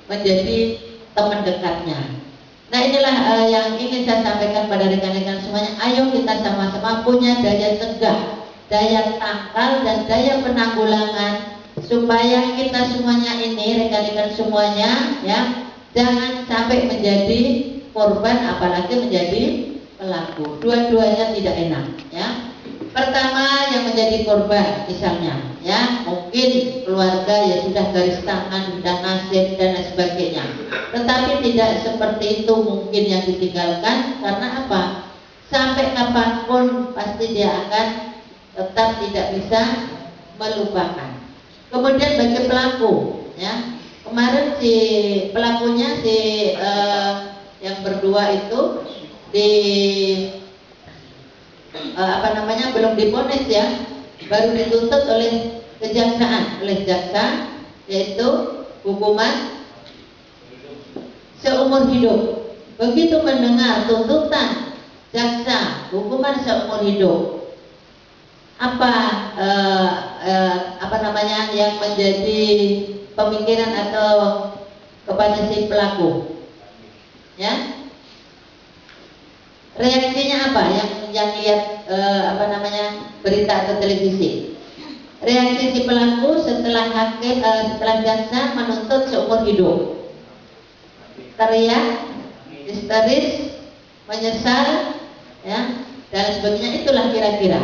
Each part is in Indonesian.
menjadi teman dekatnya. Nah inilah yang ingin saya sampaikan pada rekan-rekan semuanya. Ayo kita sama-sama punya daya cegah, daya tangkal dan daya penanggulangan supaya kita semuanya ini, rekan-rekan semuanya ya, jangan sampai menjadi korban apalagi menjadi pelaku. Dua-duanya tidak enak ya. Pertama yang menjadi korban misalnya ya, mungkin keluarga ya sudah garis tangan, sudah nasib dan lain sebagainya. Tetapi tidak seperti itu mungkin yang ditinggalkan, karena apa? Sampai kapanpun pasti dia akan tetap tidak bisa melupakan. Kemudian bagi pelaku ya, kemarin si pelakunya yang berdua itu belum divonis ya, baru dituntut oleh kejaksaan, oleh jaksa, yaitu hukuman seumur hidup. Begitu mendengar tuntutan jaksa hukuman seumur hidup, yang menjadi pemikiran atau kepada si pelaku ya, reaksinya apa? Yang lihat berita atau televisi, reaksi si pelaku setelah setelah jaksa menuntut seumur hidup, teriak, histeris, menyesal ya, dan sebagainya. Itulah kira-kira.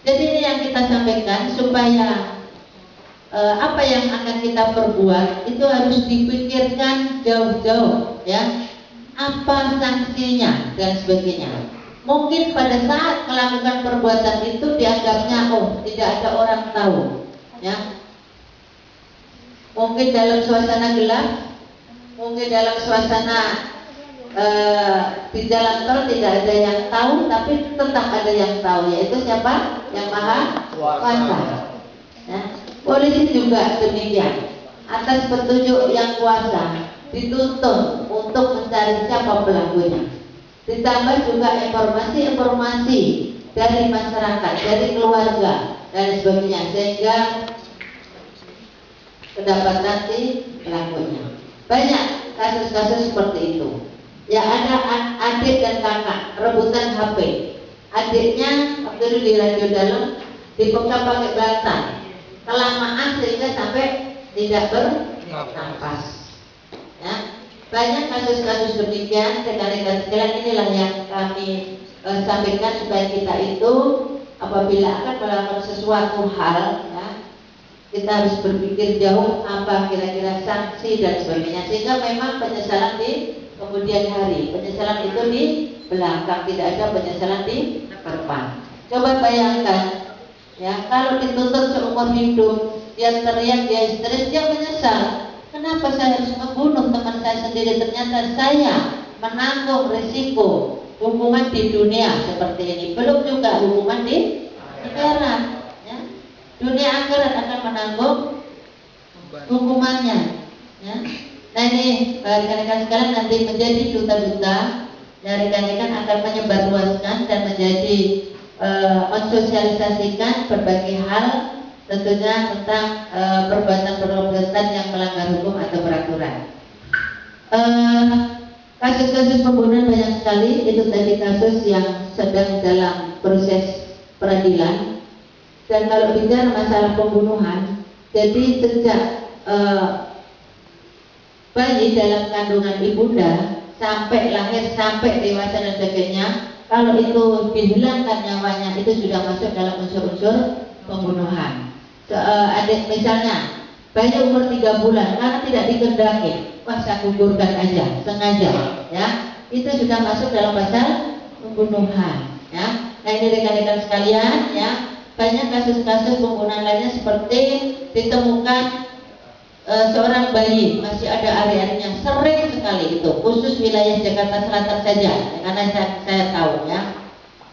Jadi ini yang kita sampaikan, supaya apa yang akan kita perbuat itu harus dipikirkan jauh-jauh ya, apa sanksinya dan sebagainya. Mungkin pada saat melakukan perbuatan itu dianggapnya tidak ada orang tahu ya, mungkin dalam suasana gelap, mungkin dalam suasana di jalan tol tidak ada yang tahu, tapi tetap ada yang tahu, yaitu siapa? Yang Maha Kuasa ya. Polisi juga demikian, atas petunjuk yang kuasa dituntut untuk mencari siapa pelakunya. Ditambah juga informasi-informasi dari masyarakat, dari keluarga dan sebagainya, sehingga kedapatan si pelakunya. Banyak kasus-kasus seperti itu. Ya, ada adik dan kakak rebutan HP. Adiknya waktu itu di radio dalam dipegang pakai bantal, kelamaan sehingga sampai tidak bernafas. Ya, banyak kasus-kasus demikian. Rekan-rekan sekalian, inilah yang kami sampaikan supaya kita itu apabila akan melakukan sesuatu hal ya, kita harus berpikir jauh apa kira-kira sanksi dan sebagainya, sehingga memang penyesalan di kemudian hari, penyesalan itu di belakang, tidak ada penyesalan di depan. Coba bayangkan ya, kalau dituntut seumur hidup, dia teriak, dia histeris, dia menyesal. Kenapa saya harus membunuh teman saya sendiri? Ternyata saya menanggung risiko hukuman di dunia seperti ini, belum juga hukuman di akhirat ya. Dunia akhirat akan menanggung hukumannya ya. Nah ini rekan-rekan sekalian, nanti menjadi duta-duta ya, rekan-rekan akan menyebarluaskan dan menjadi mensosialisasikan berbagai hal, tentunya tentang perbuatan-perbuatan yang melanggar hukum atau peraturan. Kasus-kasus pembunuhan banyak sekali, itu tadi kasus yang sedang dalam proses peradilan. Dan kalau bicara masalah pembunuhan, jadi sejak bayi dalam kandungan ibunda sampai lahir, sampai dewasa dan sebagainya, kalau itu dihilangkan nyawanya, itu sudah masuk dalam unsur-unsur pembunuhan. Adik misalnya bayi umur 3 bulan karena tidak dikehendaki, wah saya gugurkan aja, sengaja ya, itu sudah masuk dalam pasal pembunuhan ya. Nah ini rekan-rekan sekalian ya, banyak kasus-kasus pembunuhan lainnya seperti ditemukan seorang bayi masih ada ari-arinya, sering sekali itu, khusus wilayah Jakarta Selatan saja karena saya tahu ya.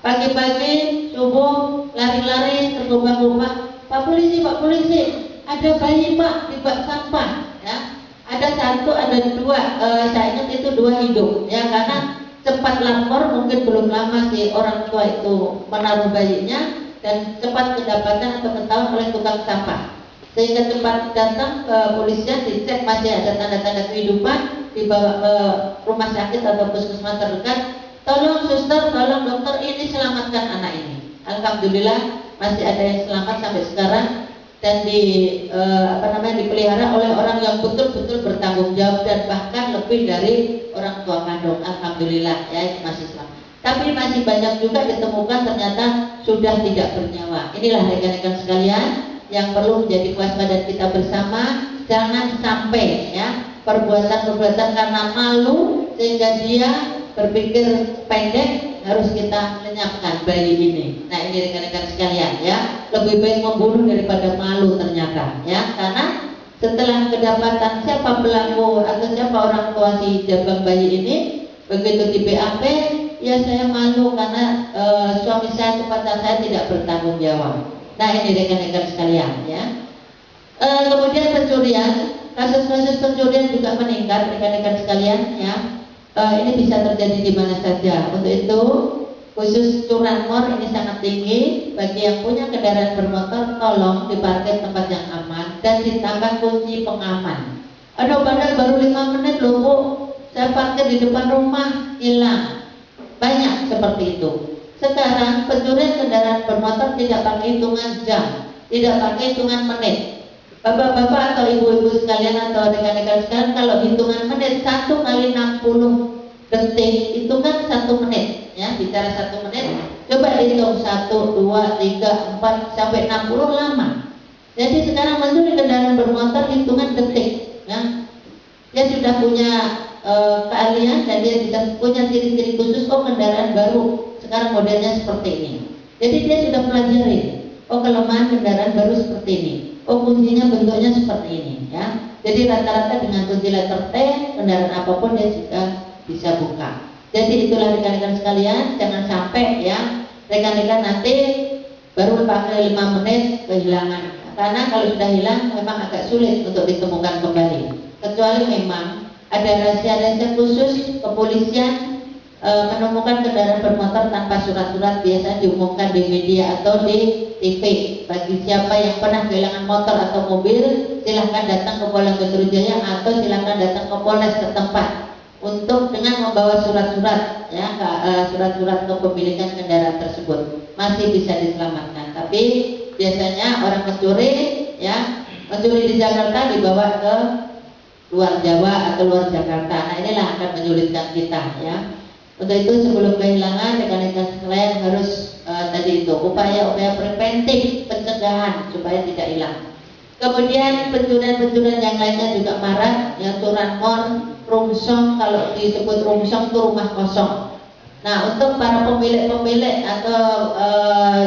Pagi-pagi subuh lari-lari tergubah-gubah, Pak polisi, ada bayi Pak di bak sampah ya. Ada satu, ada dua, saya ingat itu 2 hidup ya, karena cepat lapor, mungkin belum lama si orang tua itu menaruh bayinya dan cepat kedapatan atau ketahuan oleh tukang sampah. sehingga cepat datang ke polisian, dicek masih ada tanda-tanda kehidupan, dibawa ke rumah sakit atau puskesmas terdekat. Tolong suster, tolong dokter, ini selamatkan anak ini. Alhamdulillah masih ada yang selamat sampai sekarang dan dipelihara oleh orang yang betul-betul bertanggung jawab dan bahkan lebih dari orang tua kandung. Alhamdulillah ya, itu masih selamat. Tapi masih banyak juga ditemukan ternyata sudah tidak bernyawa. Inilah rekan-rekan sekalian yang perlu menjadi kewaspadaan kita bersama. Jangan sampai ya perbuatan-perbuatan karena malu sehingga dia berpikir pendek, harus kita lenyapkan bayi ini. Nah ini rekan-rekan sekalian ya, lebih baik membunuh daripada malu ternyata ya, karena setelah kedapatan siapa pelaku atau siapa orang tua si jabang bayi ini, begitu di BAP, ya saya malu karena suami saya kepada saya tidak bertanggung jawab. Nah ini rekan-rekan sekalian ya. Kemudian pencurian, kasus-kasus pencurian juga meningkat rekan-rekan sekalian ya. Ini bisa terjadi di mana saja. Untuk itu khusus curanmor ini sangat tinggi. Bagi yang punya kendaraan bermotor, tolong diparkir tempat yang aman dan ditambah kunci pengaman. Aduh padahal baru 5 menit loh Bu, saya parkir di depan rumah, hilang. Banyak seperti itu. Sekarang pencurian kendaraan bermotor tidak pakai hitungan jam, tidak pakai hitungan menit. Bapak-bapak atau ibu-ibu sekalian atau rekan-rekan sekalian, kalau hitungan menit 1 kali 60 detik itu kan 1 menit ya, bicara 1 menit, coba hitung 1, 2, 3, 4 sampai 60 lama. Jadi sekarang mencuri kendaraan bermotor hitungan detik ya. Dia sudah punya keahlian dan dia sudah punya ciri-ciri khusus. Oh kendaraan baru sekarang modelnya seperti ini. Jadi dia sudah pelajari. Oh kelemahan kendaraan baru seperti ini. Oh kuncinya bentuknya seperti ini ya. Jadi rata-rata dengan kunci letter T, kendaraan apapun dia juga bisa buka. Jadi itulah rekan-rekan sekalian, jangan sampai ya rekan-rekan nanti baru pakai 5 menit kehilangan. Karena kalau sudah hilang memang agak sulit untuk ditemukan kembali. Kecuali memang ada rahasia-rahasia khusus kepolisian menemukan kendaraan bermotor tanpa surat-surat, biasa diumumkan di media atau di TV. Bagi siapa yang pernah kehilangan motor atau mobil, silahkan datang ke Polda Metro Jaya atau silahkan datang ke Polres setempat untuk dengan membawa surat-surat ya, surat-surat kepemilikan kendaraan tersebut masih bisa diselamatkan. Tapi biasanya orang mencuri ya, mencuri di Jakarta dibawa ke luar Jawa atau luar Jakarta. Nah inilah akan menyulitkan kita ya. Untuk itu sebelum kehilangan rekan-rekan sekalian harus tadi itu upaya-upaya preventif pencegahan supaya tidak hilang. Kemudian pencurian-pencurian yang lainnya juga marak, yang curanmor, rumsong. Kalau disebut rumsong itu rumah kosong. Nah untuk para pemilik-pemilik atau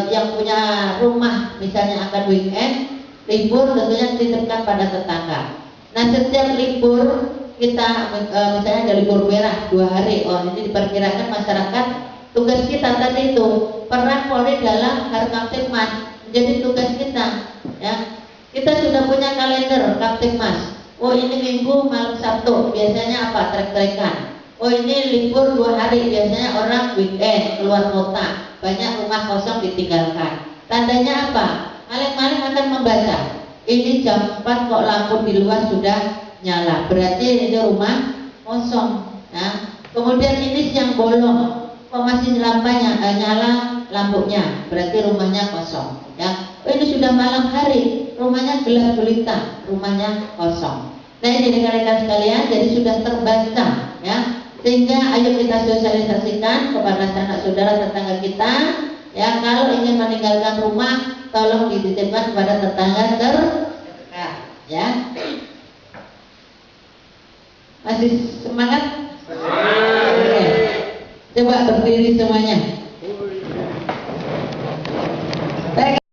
yang punya rumah misalnya akan weekend libur, tentunya dititipkan pada tetangga. Nah setiap libur kita misalnya ada libur merah 2 hari, oh ini diperkirakan masyarakat, tugas kita tadi itu peran Polri dalam Harkamtibmas menjadi tugas kita ya. Kita sudah punya kalender Kamtibmas. Oh ini minggu malam Sabtu biasanya apa, trek-trekan. Oh ini libur 2 hari, biasanya orang weekend keluar kota, banyak rumah kosong ditinggalkan. Tandanya apa? Maling-maling akan membaca. Ini jam 4 kok lampu di luar sudah nyala, berarti ini rumah kosong. Nah, kemudian ini siang bolong, kok masih lampanya nyala lampunya, berarti rumahnya kosong. Ya, oh, ini sudah malam hari, rumahnya gelap gulita, rumahnya kosong. Nah ini rekan-rekan sekalian, jadi sudah terbaca ya. Sehingga ayo kita sosialisasikan kepada sanak saudara tetangga kita ya, kalau ingin meninggalkan rumah tolong dititipkan kepada tetangga terdekat ya. Masih semangat? Oke. Coba berdiri semuanya.